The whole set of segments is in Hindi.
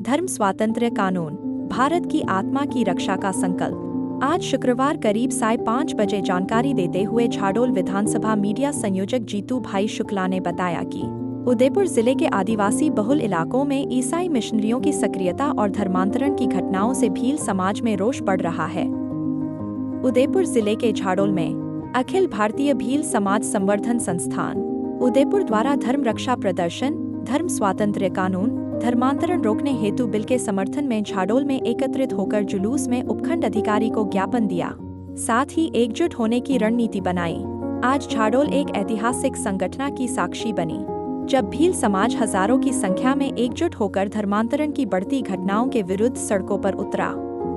धर्म स्वातंत्र्य कानून, भारत की आत्मा की रक्षा का संकल्प। आज शुक्रवार करीब 5:30 बजे जानकारी देते हुए झाडोल विधानसभा मीडिया संयोजक जीतू भाई शुक्ला ने बताया कि उदयपुर जिले के आदिवासी बहुल इलाकों में ईसाई मिशनरियों की सक्रियता और धर्मांतरण की घटनाओं से भील समाज में रोष बढ़ रहा है। उदयपुर जिले के झाडोल में अखिल भारतीय भील समाज संवर्धन संस्थान उदयपुर द्वारा धर्म रक्षा प्रदर्शन, धर्म स्वातंत्र्य कानून, धर्मांतरण रोकने हेतु बिल के समर्थन में झाडोल में एकत्रित होकर जुलूस में उपखंड अधिकारी को ज्ञापन दिया, साथ ही एकजुट होने की रणनीति बनाई। आज झाडोल एक ऐतिहासिक संगठन की साक्षी बनी, जब भील समाज हजारों की संख्या में एकजुट होकर धर्मांतरण की बढ़ती घटनाओं के विरुद्ध सड़कों पर उतरा।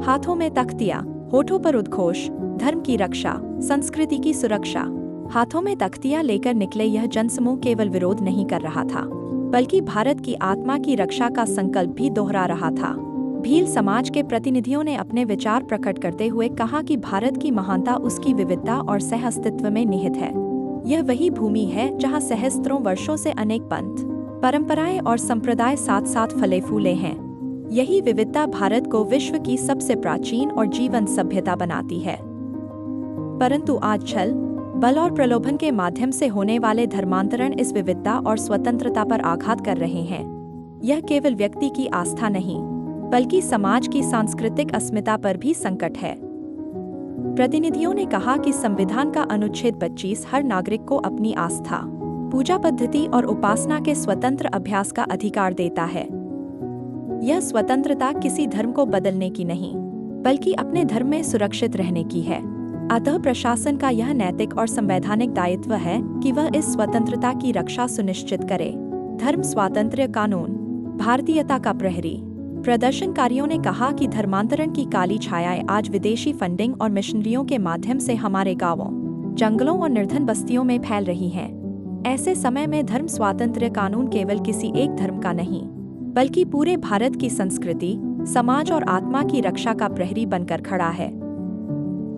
हाथों में तख्तियां, होठों पर उद्घोष, धर्म की रक्षा, संस्कृति की सुरक्षा। हाथों में तख्तियां लेकर निकले यह जनसमूह केवल विरोध नहीं कर रहा था, बल्कि भारत की आत्मा की रक्षा का संकल्प भी दोहरा रहा था। भील समाज के प्रतिनिधियों ने अपने विचार प्रकट करते हुए कहा कि भारत की महानता उसकी विविधता और सह अस्तित्व में निहित है। यह वही भूमि है जहां सहस्त्रों वर्षों से अनेक पंथ, परंपराएं और संप्रदाय साथ साथ फले फूले हैं। यही विविधता भारत को विश्व की सबसे प्राचीन और जीवंत सभ्यता बनाती है। परंतु आज छल, बल और प्रलोभन के माध्यम से होने वाले धर्मांतरण इस विविधता और स्वतंत्रता पर आघात कर रहे हैं। यह केवल व्यक्ति की आस्था नहीं, बल्कि समाज की सांस्कृतिक अस्मिता पर भी संकट है। प्रतिनिधियों ने कहा कि संविधान का अनुच्छेद 25 हर नागरिक को अपनी आस्था, पूजा पद्धति और उपासना के स्वतंत्र अभ्यास का अधिकार देता है। यह स्वतंत्रता किसी धर्म को बदलने की नहीं, बल्कि अपने धर्म में सुरक्षित रहने की है। अतः प्रशासन का यह नैतिक और संवैधानिक दायित्व है कि वह इस स्वतंत्रता की रक्षा सुनिश्चित करे। धर्म स्वातंत्र्य कानून, भारतीयता का प्रहरी। प्रदर्शनकारियों ने कहा कि धर्मांतरण की काली छायाएं आज विदेशी फंडिंग और मिशनरियों के माध्यम से हमारे गांवों, जंगलों और निर्धन बस्तियों में फैल रही हैं। ऐसे समय में धर्म स्वातंत्र्य कानून केवल किसी एक धर्म का नहीं, बल्कि पूरे भारत की संस्कृति, समाज और आत्मा की रक्षा का प्रहरी बनकर खड़ा है।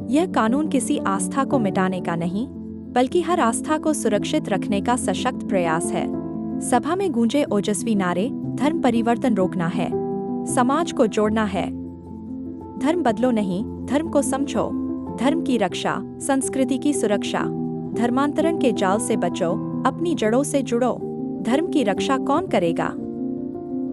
यह कानून किसी आस्था को मिटाने का नहीं, बल्कि हर आस्था को सुरक्षित रखने का सशक्त प्रयास है। सभा में गूंजे ओजस्वी नारे, धर्म परिवर्तन रोकना है, समाज को जोड़ना है। धर्म बदलो नहीं, धर्म को समझो। धर्म की रक्षा, संस्कृति की सुरक्षा। धर्मांतरण के जाल से बचो, अपनी जड़ों से जुड़ो। धर्म की रक्षा कौन करेगा?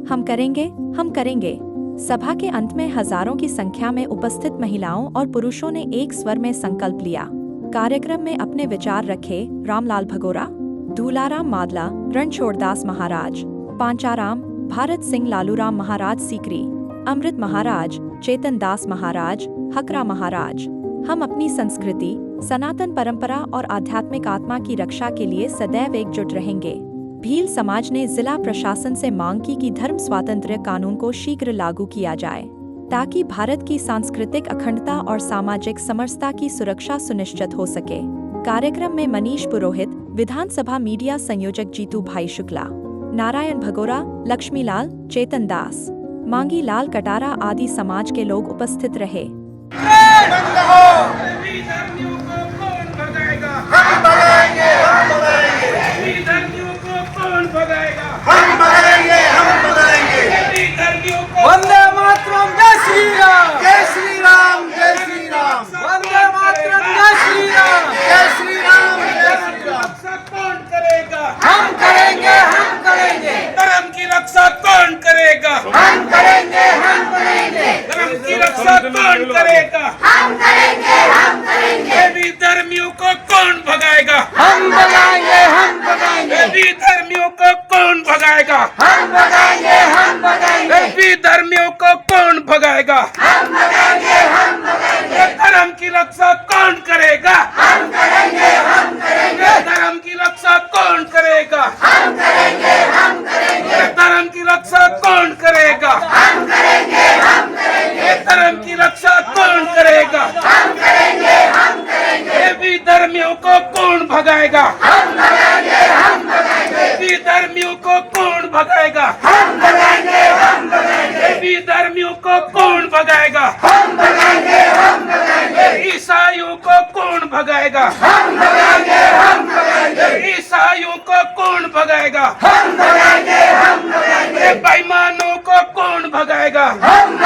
हम करेंगे, हम करेंगे। सभा के अंत में हजारों की संख्या में उपस्थित महिलाओं और पुरुषों ने एक स्वर में संकल्प लिया। कार्यक्रम में अपने विचार रखे रामलाल भगोरा, धूलाराम मादला, रणछोड़दास महाराज, पांचाराम, भारत सिंह लालूराम महाराज सीकरी, अमृत महाराज, चेतन दास महाराज, हकरा महाराज। हम अपनी संस्कृति, सनातन परंपरा और आध्यात्मिक आत्मा की रक्षा के लिए सदैव एकजुट रहेंगे। भील समाज ने जिला प्रशासन से मांग की कि धर्म स्वातंत्र्य कानून को शीघ्र लागू किया जाए, ताकि भारत की सांस्कृतिक अखंडता और सामाजिक समरसता की सुरक्षा सुनिश्चित हो सके। कार्यक्रम में मनीष पुरोहित, विधानसभा मीडिया संयोजक जीतू भाई शुक्ला, नारायण भगोरा, लक्ष्मीलाल, चेतन दास, मांगी लाल कटारा आदि समाज के लोग उपस्थित रहे। वंदे मातरम, जय श्री राम, जय श्री राम, जय श्री राम। वंदे मातरम, जय श्री राम, जय श्री राम, जय श्री राम। रक्षा कौन करेगा? हम करेंगे, हम करेंगे। धर्म की रक्षा कौन करेगा? हम करेंगे, हम करेंगे। धर्म की रक्षा कौन करेगा? हम करेंगे, हम करेंगे। देवी धर्मियों को कौन भगाएगा? हम भगाएंगे, हम भगाएंगे। देवी धर्मियों को कौन भगाएगा? हम भगाएंगे, हम भगाएंगे। देवी धर्मियों को कौन भगाएगा? हम भगाएंगे, हम भगाएंगे। धर्म की रक्षा कौन करेगा? हम करेंगे, हम करेंगे। धर्म की रक्षा कौन करेगा? हम करेंगे, हम करेंगे। धर्म की रक्षा कौन करेगा? हम करेंगे, हम करेंगे। धर्म की रक्षा कौन करेगा? हम करेंगे, हम करेंगे। देवी धर्मियों को कौन भगाएगा? हम भगाएंगे, हम भगाएंगे। देवी धर्मियों को कौन भगाएगा? हम भगाएंगे, हम भगाएंगे। देवी धर्मियों को कौन भगाएगा? हम भगाएंगे, हम भगाएंगे। ईसाइयों को कौन भगाएगा? हम भगाएंगे, हम भगाएंगे। ईसाइयों को कौन भगाएगा? हम भगाएंगे, हम भगाएंगे। बेईमानों को कौन भगाएगा हम